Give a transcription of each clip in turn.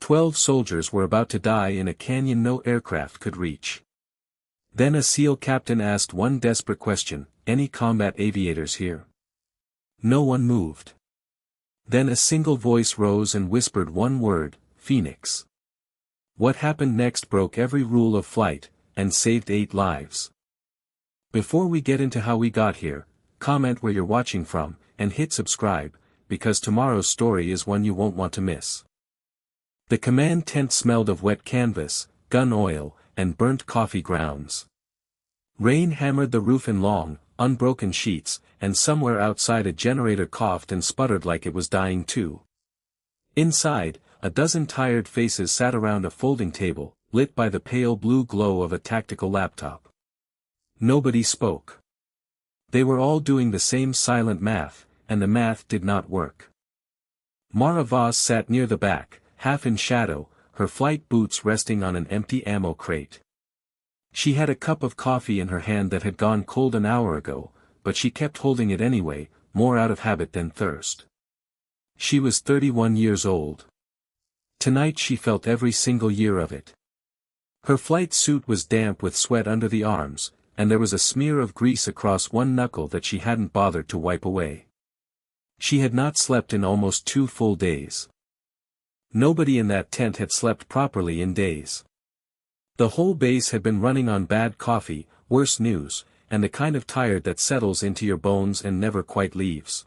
12 soldiers were about to die in a canyon no aircraft could reach. Then a SEAL captain asked one desperate question, "Any combat aviators here?" No one moved. Then a single voice rose and whispered one word, "Phoenix." What happened next broke every rule of flight, and saved 8 lives. Before we get into how we got here, comment where you're watching from, and hit subscribe, because tomorrow's story is one you won't want to miss. The command tent smelled of wet canvas, gun oil, and burnt coffee grounds. Rain hammered the roof in long, unbroken sheets, and somewhere outside a generator coughed and sputtered like it was dying too. Inside, a dozen tired faces sat around a folding table, lit by the pale blue glow of a tactical laptop. Nobody spoke. They were all doing the same silent math, and the math did not work. Mara Voss sat near the back, half in shadow, her flight boots resting on an empty ammo crate. She had a cup of coffee in her hand that had gone cold an hour ago, but she kept holding it anyway, more out of habit than thirst. She was 31 years old. Tonight she felt every single year of it. Her flight suit was damp with sweat under the arms, and there was a smear of grease across one knuckle that she hadn't bothered to wipe away. She had not slept in almost 2 full days. Nobody in that tent had slept properly in days. The whole base had been running on bad coffee, worse news, and the kind of tired that settles into your bones and never quite leaves.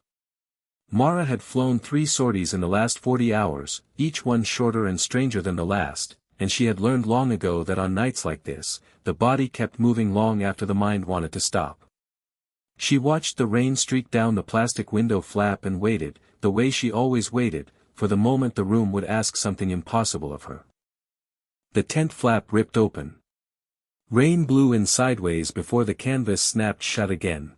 Mara had flown 3 sorties in the last 40 hours, each one shorter and stranger than the last, and she had learned long ago that on nights like this, the body kept moving long after the mind wanted to stop. She watched the rain streak down the plastic window flap and waited, the way she always waited, for the moment the room would ask something impossible of her. The tent flap ripped open. Rain blew in sideways before the canvas snapped shut again.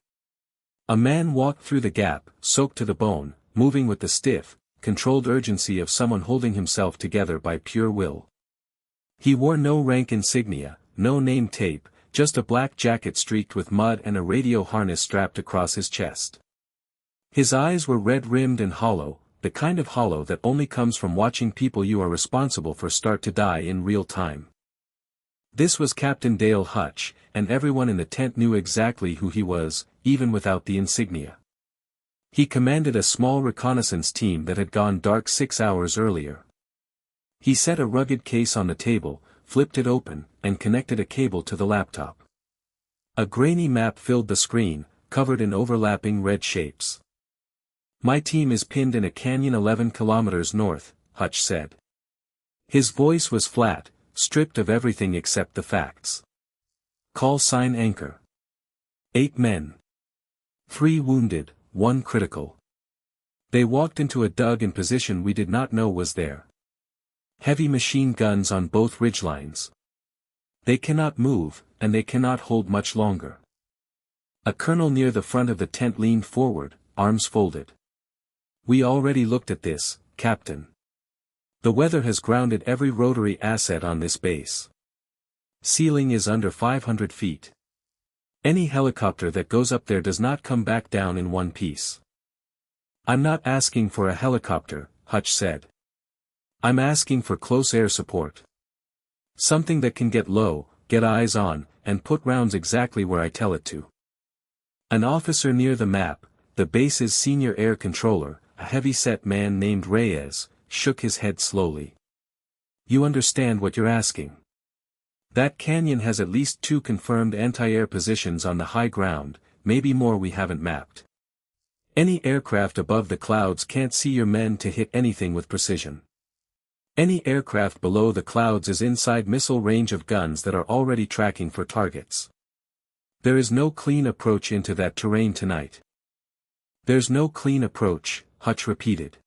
A man walked through the gap, soaked to the bone, moving with the stiff, controlled urgency of someone holding himself together by pure will. He wore no rank insignia, no name tape, just a black jacket streaked with mud and a radio harness strapped across his chest. His eyes were red-rimmed and hollow, the kind of hollow that only comes from watching people you are responsible for start to die in real time. This was Captain Dale Hutch, and everyone in the tent knew exactly who he was, even without the insignia. He commanded a small reconnaissance team that had gone dark 6 hours earlier. He set a rugged case on the table, flipped it open, and connected a cable to the laptop. A grainy map filled the screen, covered in overlapping red shapes. "My team is pinned in a canyon 11 kilometers north," Hutch said. His voice was flat, stripped of everything except the facts. "Call sign anchor. 8 men. 3 wounded, 1 critical. They walked into a dug in position we did not know was there. Heavy machine guns on both ridgelines. They cannot move, and they cannot hold much longer." A colonel near the front of the tent leaned forward, arms folded. "We already looked at this, Captain. The weather has grounded every rotary asset on this base. Ceiling is under 500 feet. Any helicopter that goes up there does not come back down in one piece." "I'm not asking for a helicopter," Hutch said. "I'm asking for close air support. Something that can get low, get eyes on, and put rounds exactly where I tell it to." An officer near the map, the base's senior air controller, a heavy-set man named Reyes, shook his head slowly. "You understand what you're asking. That canyon has at least 2 confirmed anti-air positions on the high ground, maybe more we haven't mapped. Any aircraft above the clouds can't see your men to hit anything with precision. Any aircraft below the clouds is inside missile range of guns that are already tracking for targets. There is no clean approach into that terrain tonight." "There's no clean approach," Hutch repeated.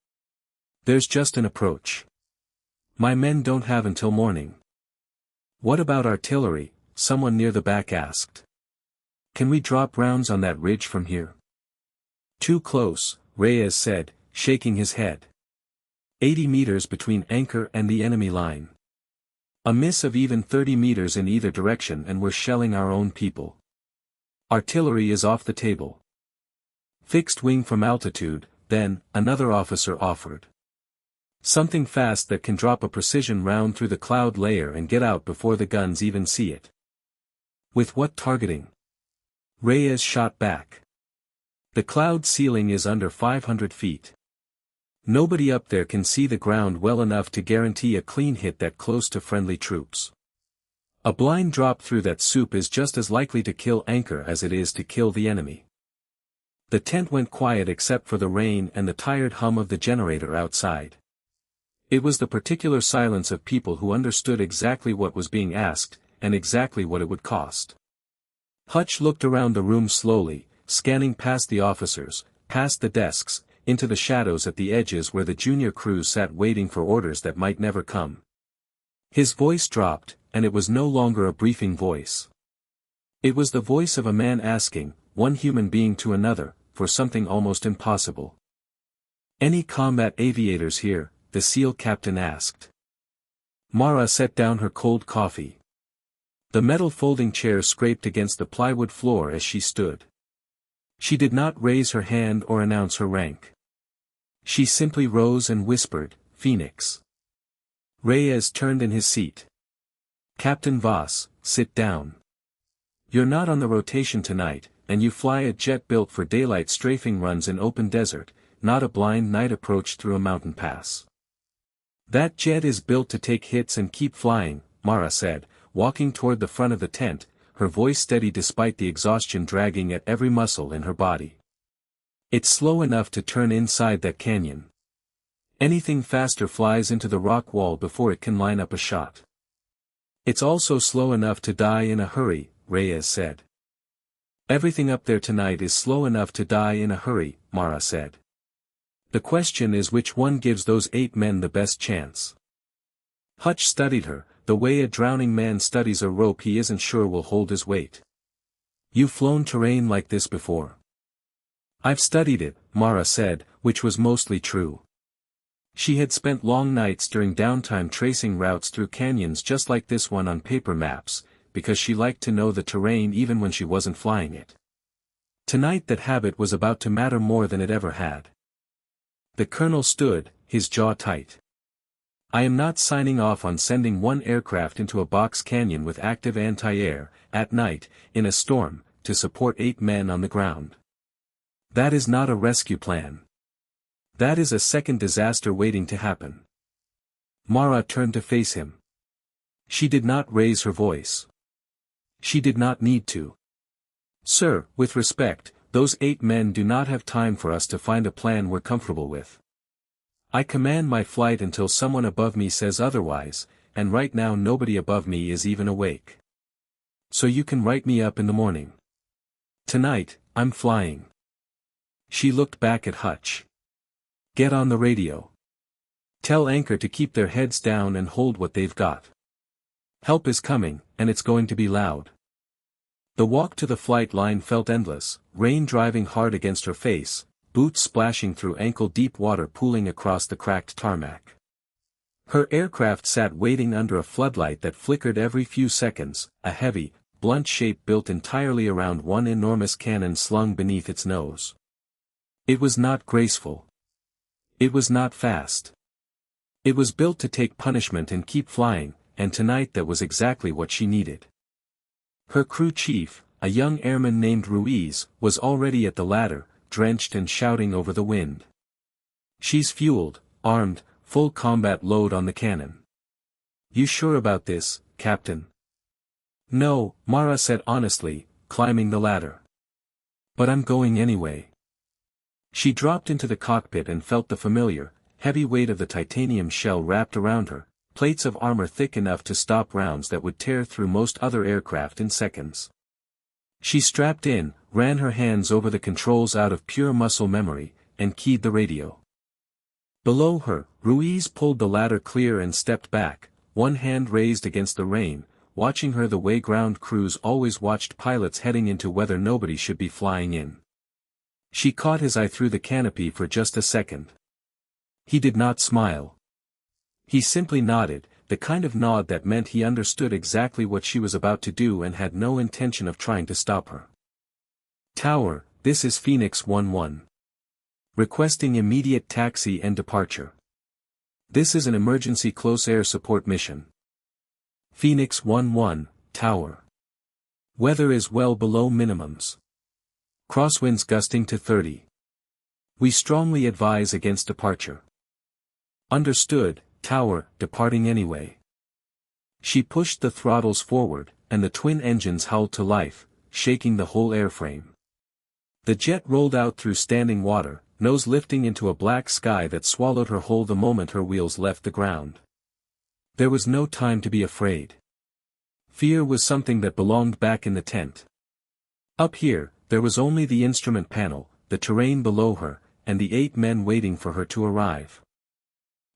"There's just an approach. My men don't have until morning." "What about artillery?" someone near the back asked. "Can we drop rounds on that ridge from here?" "Too close," Reyes said, shaking his head. 80 meters between anchor and the enemy line. A miss of even 30 meters in either direction and we're shelling our own people. Artillery is off the table. Fixed wing from altitude, then, another officer offered. Something fast that can drop a precision round through the cloud layer and get out before the guns even see it. With what targeting? Reyes shot back. The cloud ceiling is under 500 feet. Nobody up there can see the ground well enough to guarantee a clean hit that close to friendly troops. A blind drop through that soup is just as likely to kill Anchor as it is to kill the enemy. The tent went quiet except for the rain and the tired hum of the generator outside. It was the particular silence of people who understood exactly what was being asked, and exactly what it would cost. Hutch looked around the room slowly, scanning past the officers, past the desks, into the shadows at the edges where the junior crews sat waiting for orders that might never come. His voice dropped, and it was no longer a briefing voice. It was the voice of a man asking, one human being to another, for something almost impossible. "Any combat aviators here?" the SEAL captain asked. Mara set down her cold coffee. The metal folding chair scraped against the plywood floor as she stood. She did not raise her hand or announce her rank. She simply rose and whispered, "Phoenix." Reyes turned in his seat. "Captain Voss, sit down. You're not on the rotation tonight, and you fly a jet built for daylight strafing runs in open desert, not a blind night approach through a mountain pass." "That jet is built to take hits and keep flying," Mara said, walking toward the front of the tent, her voice steady despite the exhaustion dragging at every muscle in her body. "It's slow enough to turn inside that canyon. Anything faster flies into the rock wall before it can line up a shot. It's also slow enough to die in a hurry," Reyes said. "Everything up there tonight is slow enough to die in a hurry," Mara said. "The question is which one gives those 8 men the best chance." Hutch studied her, the way a drowning man studies a rope he isn't sure will hold his weight. "You've flown terrain like this before." "I've studied it," Mara said, which was mostly true. She had spent long nights during downtime tracing routes through canyons just like this one on paper maps, because she liked to know the terrain even when she wasn't flying it. Tonight that habit was about to matter more than it ever had. The colonel stood, his jaw tight. "I am not signing off on sending one aircraft into a box canyon with active anti-air, at night, in a storm, to support 8 men on the ground. That is not a rescue plan. That is a second disaster waiting to happen." Mara turned to face him. She did not raise her voice. She did not need to. "Sir, with respect, those 8 men do not have time for us to find a plan we're comfortable with. I command my flight until someone above me says otherwise, and right now nobody above me is even awake. So you can write me up in the morning. Tonight, I'm flying." She looked back at Hutch. "Get on the radio. Tell Anchor to keep their heads down and hold what they've got. Help is coming, and it's going to be loud." The walk to the flight line felt endless, rain driving hard against her face, boots splashing through ankle-deep water pooling across the cracked tarmac. Her aircraft sat waiting under a floodlight that flickered every few seconds, a heavy, blunt shape built entirely around one enormous cannon slung beneath its nose. It was not graceful. It was not fast. It was built to take punishment and keep flying, and tonight that was exactly what she needed. Her crew chief, a young airman named Ruiz, was already at the ladder, drenched and shouting over the wind. "She's fueled, armed, full combat load on the cannon." "You sure about this, Captain?" "No," Mara said honestly, climbing the ladder. "But I'm going anyway." She dropped into the cockpit and felt the familiar, heavy weight of the titanium shell wrapped around her, plates of armor thick enough to stop rounds that would tear through most other aircraft in seconds. She strapped in, ran her hands over the controls out of pure muscle memory, and keyed the radio. Below her, Ruiz pulled the ladder clear and stepped back, one hand raised against the rain, watching her the way ground crews always watched pilots heading into weather nobody should be flying in. She caught his eye through the canopy for just a second. He did not smile. He simply nodded, the kind of nod that meant he understood exactly what she was about to do and had no intention of trying to stop her. "Tower, this is Phoenix 1-1. Requesting immediate taxi and departure." This is an emergency close air support mission. Phoenix 1-1, Tower. Weather is well below minimums. Crosswinds gusting to 30. We strongly advise against departure. Understood, Tower, departing anyway. She pushed the throttles forward, and the twin engines howled to life, shaking the whole airframe. The jet rolled out through standing water, nose lifting into a black sky that swallowed her whole the moment her wheels left the ground. There was no time to be afraid. Fear was something that belonged back in the tent. Up here, there was only the instrument panel, the terrain below her, and the 8 men waiting for her to arrive.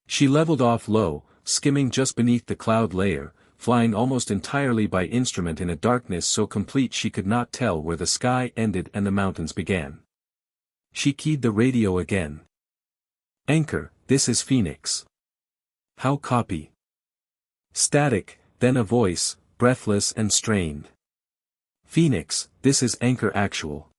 She leveled off low, skimming just beneath the cloud layer, flying almost entirely by instrument in a darkness so complete she could not tell where the sky ended and the mountains began. She keyed the radio again. Anchor, this is Phoenix. How copy? Static, then a voice, breathless and strained. Phoenix, this is Anchor Actual.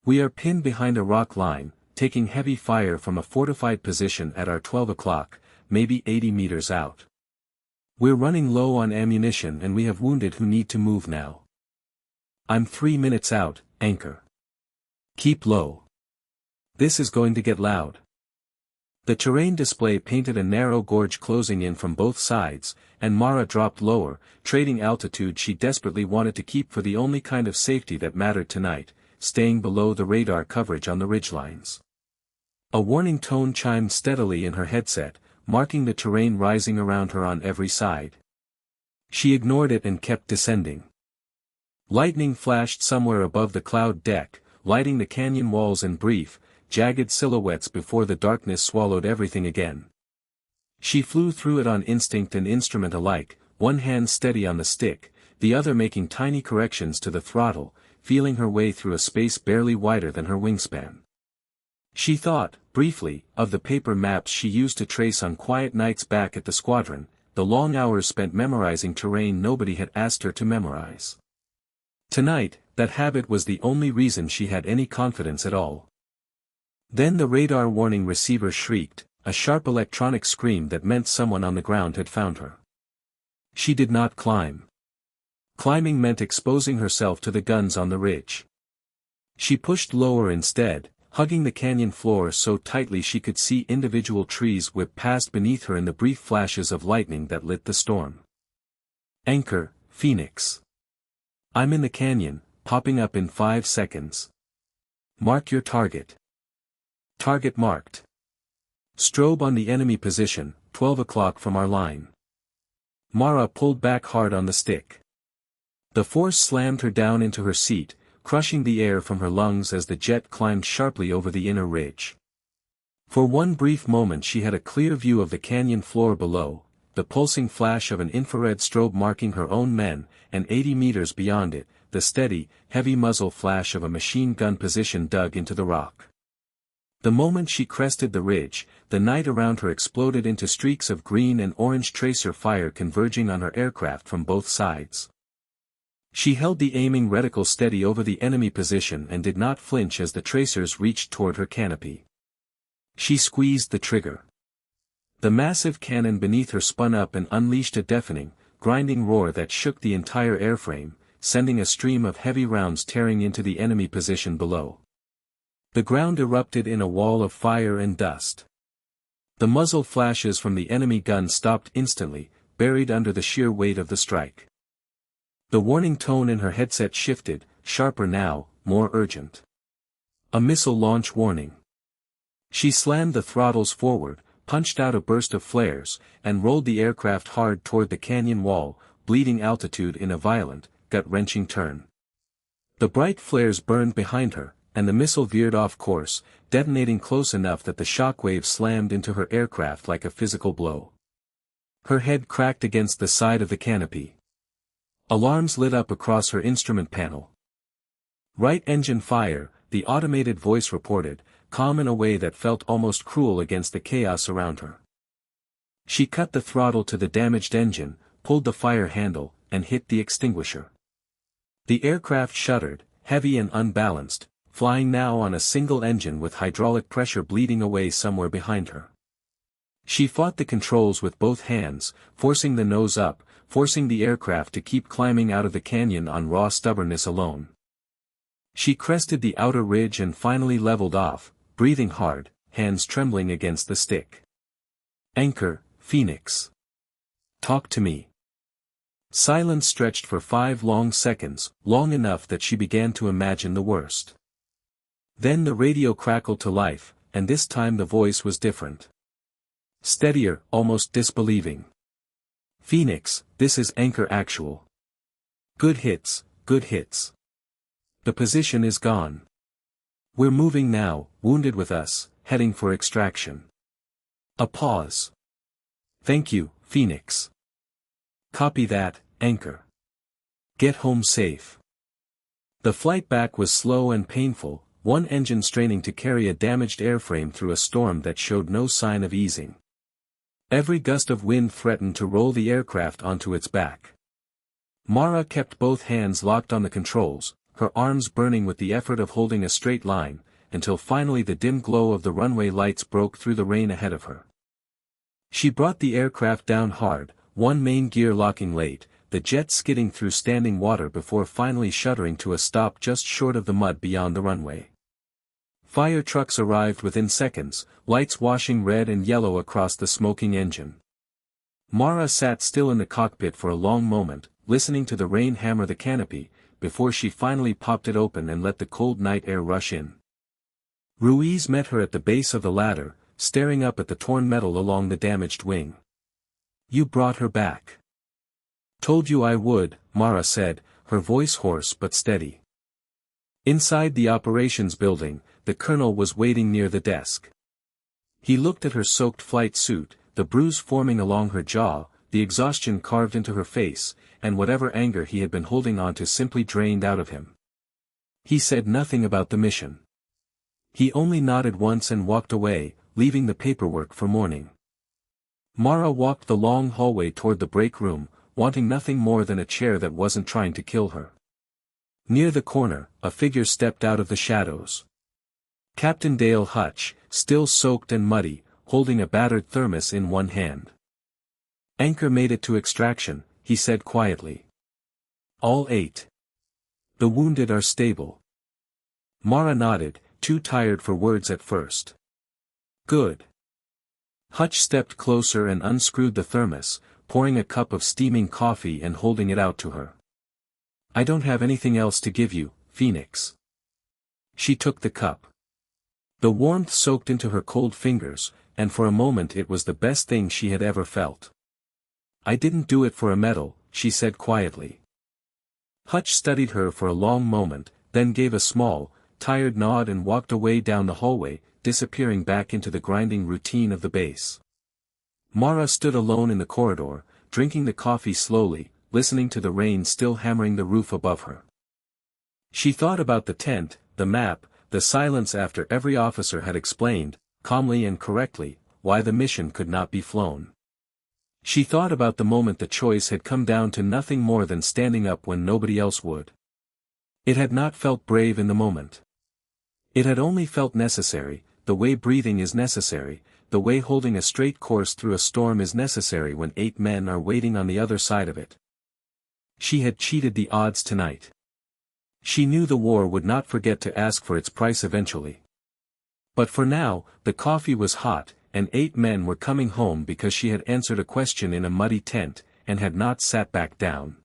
We are pinned behind a rock line, taking heavy fire from a fortified position at our 12 o'clock, maybe 80 meters out. We're running low on ammunition and we have wounded who need to move now. I'm 3 minutes out, Anchor. Keep low. This is going to get loud. The terrain display painted a narrow gorge closing in from both sides, and Mara dropped lower, trading altitude she desperately wanted to keep for the only kind of safety that mattered tonight, staying below the radar coverage on the ridgelines. A warning tone chimed steadily in her headset, marking the terrain rising around her on every side. She ignored it and kept descending. Lightning flashed somewhere above the cloud deck, lighting the canyon walls in brief, jagged silhouettes before the darkness swallowed everything again. She flew through it on instinct and instrument alike, one hand steady on the stick, the other making tiny corrections to the throttle, feeling her way through a space barely wider than her wingspan. She thought, briefly, of the paper maps she used to trace on quiet nights back at the squadron, the long hours spent memorizing terrain nobody had asked her to memorize. Tonight, that habit was the only reason she had any confidence at all. Then the radar warning receiver shrieked, a sharp electronic scream that meant someone on the ground had found her. She did not climb. Climbing meant exposing herself to the guns on the ridge. She pushed lower instead, hugging the canyon floor so tightly she could see individual trees whip past beneath her in the brief flashes of lightning that lit the storm. Anchor, Phoenix. I'm in the canyon, popping up in 5 seconds. Mark your target. Target marked. Strobe on the enemy position, 12 o'clock from our line. Mara pulled back hard on the stick. The force slammed her down into her seat, crushing the air from her lungs as the jet climbed sharply over the inner ridge. For one brief moment she had a clear view of the canyon floor below, the pulsing flash of an infrared strobe marking her own men, and 80 meters beyond it, the steady, heavy muzzle flash of a machine gun position dug into the rock. The moment she crested the ridge, the night around her exploded into streaks of green and orange tracer fire converging on her aircraft from both sides. She held the aiming reticle steady over the enemy position and did not flinch as the tracers reached toward her canopy. She squeezed the trigger. The massive cannon beneath her spun up and unleashed a deafening, grinding roar that shook the entire airframe, sending a stream of heavy rounds tearing into the enemy position below. The ground erupted in a wall of fire and dust. The muzzle flashes from the enemy gun stopped instantly, buried under the sheer weight of the strike. The warning tone in her headset shifted, sharper now, more urgent. A missile launch warning. She slammed the throttles forward, punched out a burst of flares, and rolled the aircraft hard toward the canyon wall, bleeding altitude in a violent, gut-wrenching turn. The bright flares burned behind her, and the missile veered off course, detonating close enough that the shockwave slammed into her aircraft like a physical blow. Her head cracked against the side of the canopy. Alarms lit up across her instrument panel. Right engine fire, the automated voice reported, calm in a way that felt almost cruel against the chaos around her. She cut the throttle to the damaged engine, pulled the fire handle, and hit the extinguisher. The aircraft shuddered, heavy and unbalanced, flying now on a single engine with hydraulic pressure bleeding away somewhere behind her. She fought the controls with both hands, forcing the nose up, forcing the aircraft to keep climbing out of the canyon on raw stubbornness alone. She crested the outer ridge and finally leveled off, breathing hard, hands trembling against the stick. "Anchor, Phoenix. Talk to me." Silence stretched for 5 long seconds, long enough that she began to imagine the worst. Then the radio crackled to life, and this time the voice was different. Steadier, almost disbelieving. "Phoenix, this is Anchor Actual. Good hits, good hits. The position is gone. We're moving now, wounded with us, heading for extraction." A pause. "Thank you, Phoenix. Copy that, Anchor. Get home safe." The flight back was slow and painful, one engine straining to carry a damaged airframe through a storm that showed no sign of easing. Every gust of wind threatened to roll the aircraft onto its back. Mara kept both hands locked on the controls, her arms burning with the effort of holding a straight line, until finally the dim glow of the runway lights broke through the rain ahead of her. She brought the aircraft down hard, one main gear locking late, the jet skidding through standing water before finally shuddering to a stop just short of the mud beyond the runway. Fire trucks arrived within seconds, lights washing red and yellow across the smoking engine. Mara sat still in the cockpit for a long moment, listening to the rain hammer the canopy, before she finally popped it open and let the cold night air rush in. Ruiz met her at the base of the ladder, staring up at the torn metal along the damaged wing. "You brought her back." "Told you I would," Mara said, her voice hoarse but steady. Inside the operations building, the colonel was waiting near the desk. He looked at her soaked flight suit, the bruise forming along her jaw, the exhaustion carved into her face, and whatever anger he had been holding on to simply drained out of him. He said nothing about the mission. He only nodded once and walked away, leaving the paperwork for morning. Mara walked the long hallway toward the break room, wanting nothing more than a chair that wasn't trying to kill her. Near the corner, a figure stepped out of the shadows. Captain Dale Hutch, still soaked and muddy, holding a battered thermos in one hand. "Anchor made it to extraction," he said quietly. "All 8. The wounded are stable." Mara nodded, too tired for words at first. "Good." Hutch stepped closer and unscrewed the thermos, pouring a cup of steaming coffee and holding it out to her. "I don't have anything else to give you, Phoenix." She took the cup. The warmth soaked into her cold fingers, and for a moment it was the best thing she had ever felt. "I didn't do it for a medal," she said quietly. Hutch studied her for a long moment, then gave a small, tired nod and walked away down the hallway, disappearing back into the grinding routine of the base. Mara stood alone in the corridor, drinking the coffee slowly, listening to the rain still hammering the roof above her. She thought about the tent, the map, the silence after every officer had explained, calmly and correctly, why the mission could not be flown. She thought about the moment the choice had come down to nothing more than standing up when nobody else would. It had not felt brave in the moment. It had only felt necessary, the way breathing is necessary, the way holding a straight course through a storm is necessary when 8 men are waiting on the other side of it. She had cheated the odds tonight. She knew the war would not forget to ask for its price eventually. But for now, the coffee was hot, and 8 men were coming home because she had answered a question in a muddy tent, and had not sat back down.